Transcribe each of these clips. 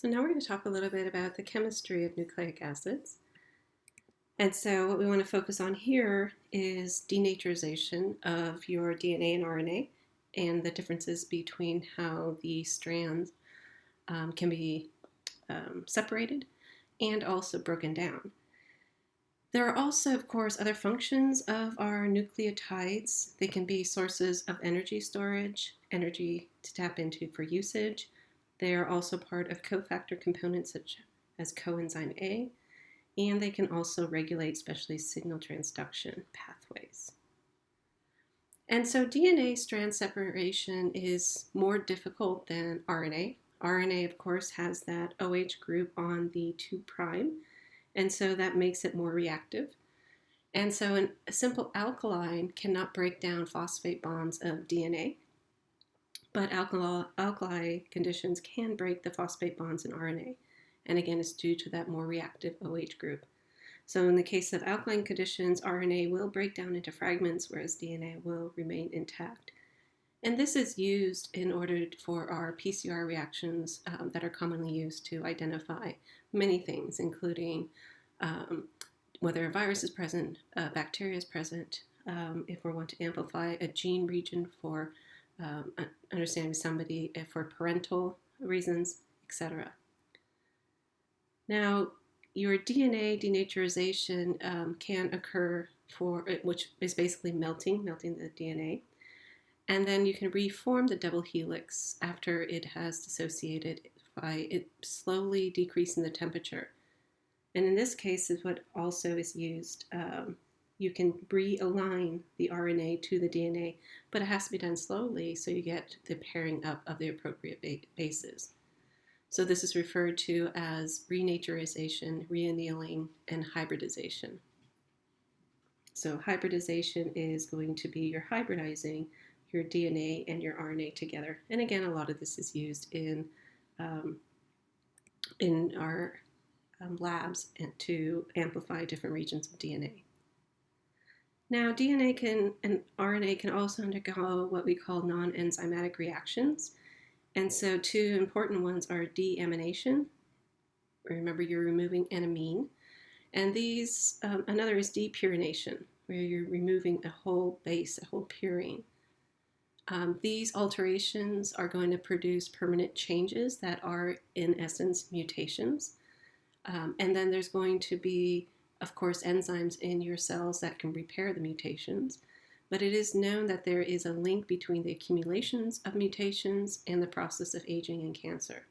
So now we're going to talk a little bit about the chemistry of nucleic acids. And so what we want to focus on here is denaturization of your DNA and RNA and the differences between how the strands can be separated and also broken down. There are also, of course, other functions of our nucleotides. They can be sources of energy storage, energy to tap into for usage. They are also part of cofactor components such as coenzyme A, and they can also regulate especially signal transduction pathways. And so DNA strand separation is more difficult than RNA. RNA, of course, has that OH group on the 2', and so that makes it more reactive. And so a simple alkaline cannot break down phosphate bonds of DNA, but alkali conditions can break the phosphate bonds in RNA. And again, it's due to that more reactive OH group. So in the case of alkaline conditions, RNA will break down into fragments, whereas DNA will remain intact. And this is used in order for our PCR reactions that are commonly used to identify many things, including whether a virus is present, bacteria is present, if we want to amplify a gene region for understanding somebody for parental reasons, etc. Now, your DNA denaturization can occur which is basically melting the DNA. And then you can reform the double helix after it has dissociated by it slowly decreasing the temperature. And in this case is what also is used. You can realign the RNA to the DNA, but it has to be done slowly so you get the pairing up of the appropriate bases. So this is referred to as renaturization, reannealing, and hybridization. So hybridization is going to be your hybridizing your DNA and your RNA together. And again, a lot of this is used in our labs and to amplify different regions of DNA. Now, DNA and RNA can also undergo what we call non-enzymatic reactions. And so two important ones are deamination. Remember, you're removing an amine. And another is depurination, where you're removing a whole base, a whole purine. These alterations are going to produce permanent changes that are, in essence, mutations. And then there's going to be, of course, enzymes in your cells that can repair the mutations. But it is known that there is a link between the accumulations of mutations and the process of aging and cancer.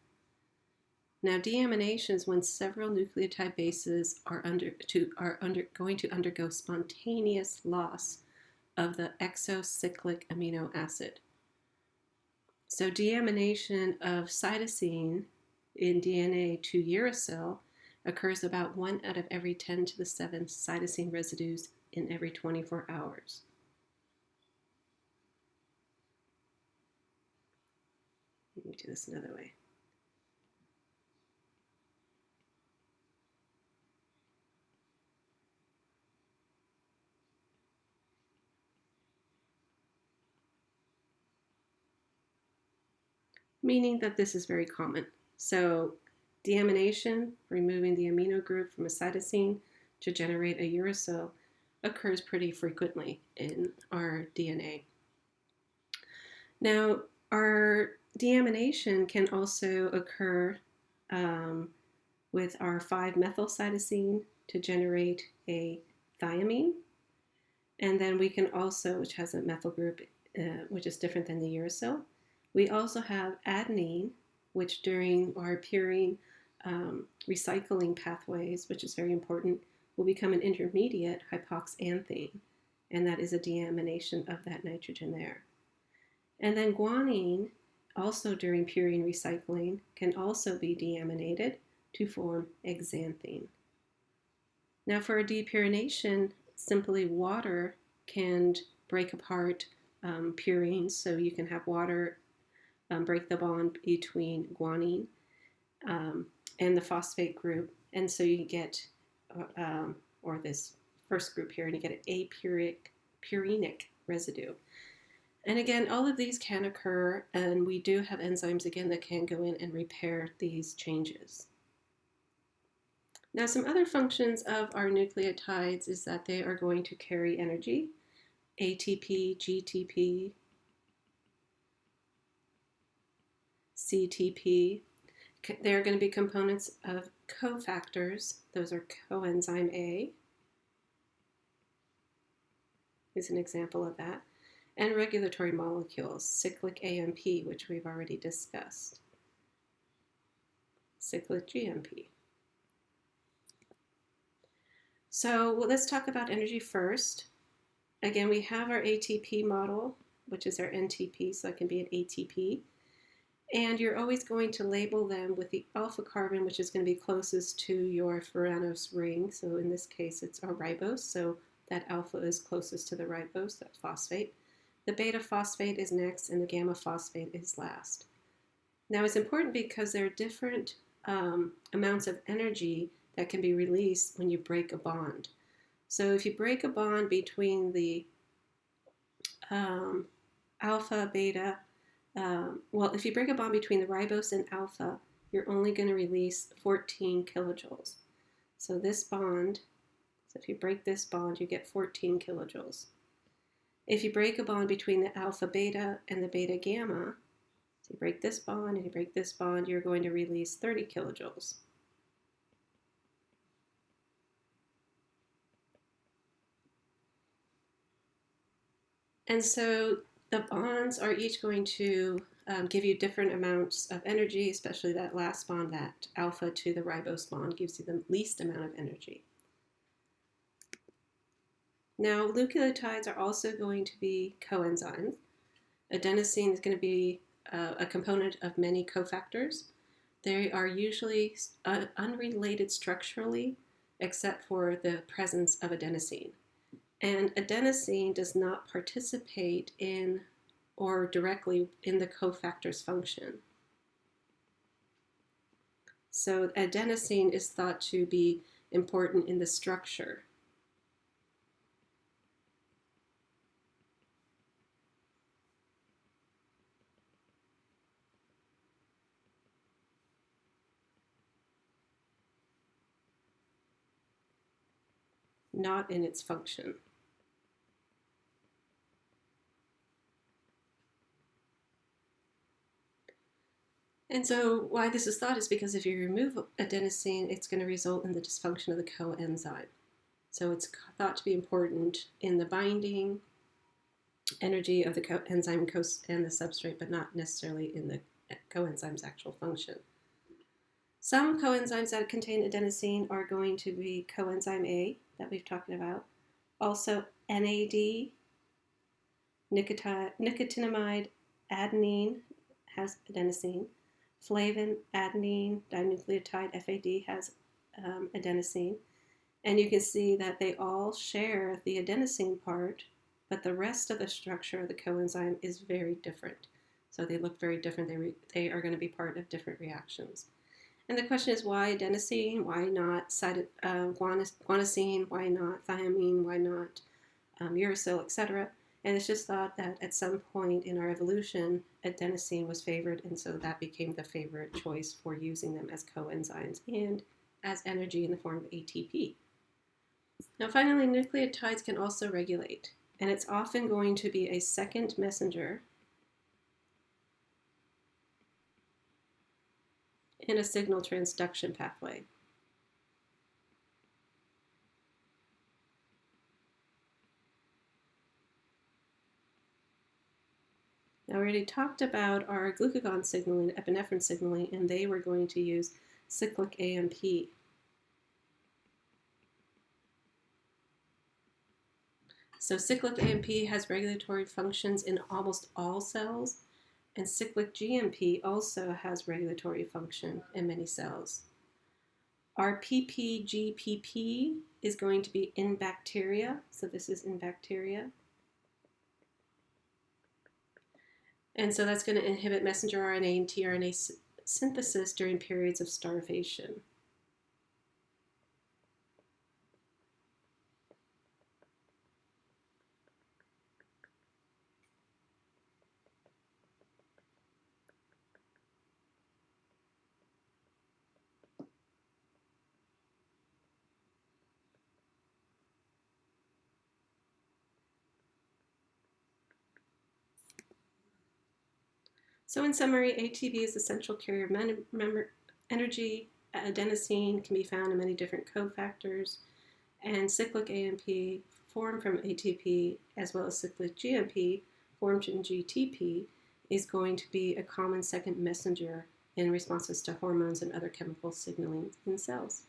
Now, deamination is when several nucleotide bases are going to undergo spontaneous loss of the exocyclic amino acid. So deamination of cytosine in DNA to uracil occurs about 1 out of every 10 to the 7 cytosine residues in every 24 hours. Let me do this another way. Meaning that this is very common. So deamination, removing the amino group from a cytosine to generate a uracil, occurs pretty frequently in our DNA. Now, our deamination can also occur with our 5-methylcytosine to generate a thiamine. And then we can also, which has a methyl group, which is different than the uracil. We also have adenine, which during our purine recycling pathways, which is very important, will become an intermediate hypoxanthine, and that is a deamination of that nitrogen there. And then guanine, also during purine recycling, can also be deaminated to form xanthine. Now for a depurination, simply water can break apart purines, so you can have water break the bond between guanine and the phosphate group, and so you get, or this first group here, and you get an apurinic residue. And again, all of these can occur, and we do have enzymes, again, that can go in and repair these changes. Now, some other functions of our nucleotides is that they are going to carry energy, ATP, GTP, CTP. They're going to be components of cofactors. Those are coenzyme A is an example of that. And regulatory molecules, cyclic AMP, which we've already discussed, cyclic GMP. So let's talk about energy first. Again, we have our ATP model, which is our NTP, so it can be an ATP. And you're always going to label them with the alpha carbon, which is going to be closest to your furanose ring. So in this case, it's a ribose, so that alpha is closest to the ribose, that phosphate. The beta phosphate is next, and the gamma phosphate is last. Now, it's important because there are different amounts of energy that can be released when you break a bond. So if you break a bond between the alpha, beta, if you break a bond between the ribose and alpha, you're only going to release 14 kilojoules. So this bond, so if you break this bond, you get 14 kilojoules. If you break a bond between the alpha beta and the beta gamma, so you break this bond and you break this bond, you're going to release 30 kilojoules. And so the bonds are each going to give you different amounts of energy, especially that last bond, that alpha to the ribose bond, gives you the least amount of energy. Now, nucleotides are also going to be coenzymes. Adenosine is going to be a component of many cofactors. They are usually unrelated structurally, except for the presence of adenosine. And adenosine does not participate in or directly in the cofactor's function. So adenosine is thought to be important in the structure. Not in its function. And so why this is thought is because if you remove adenosine, it's going to result in the dysfunction of the coenzyme. So it's thought to be important in the binding energy of the coenzyme and the substrate, but not necessarily in the coenzyme's actual function. Some coenzymes that contain adenosine are going to be coenzyme A that we've talked about. Also NAD, nicotinamide adenine has adenosine. Flavin adenine dinucleotide FAD has adenosine. And you can see that they all share the adenosine part, but the rest of the structure of the coenzyme is very different. So they look very different. They are going to be part of different reactions. And the question is, why adenosine? Why not guanosine? Why not thiamine? Why not uracil, etc.? And it's just thought that at some point in our evolution, adenosine was favored, and so that became the favorite choice for using them as coenzymes and as energy in the form of ATP. Now finally, nucleotides can also regulate, and it's often going to be a second messenger in a signal transduction pathway. Now, we already talked about our glucagon signaling, epinephrine signaling, and they were going to use cyclic AMP. So cyclic AMP has regulatory functions in almost all cells, and cyclic GMP also has regulatory function in many cells. Our PPGPP is going to be in bacteria, so this is in bacteria. And so that's going to inhibit messenger RNA and tRNA synthesis during periods of starvation. So in summary, ATP is the central carrier of energy. Adenosine can be found in many different cofactors, and cyclic AMP formed from ATP as well as cyclic GMP formed in GTP is going to be a common second messenger in responses to hormones and other chemical signaling in cells.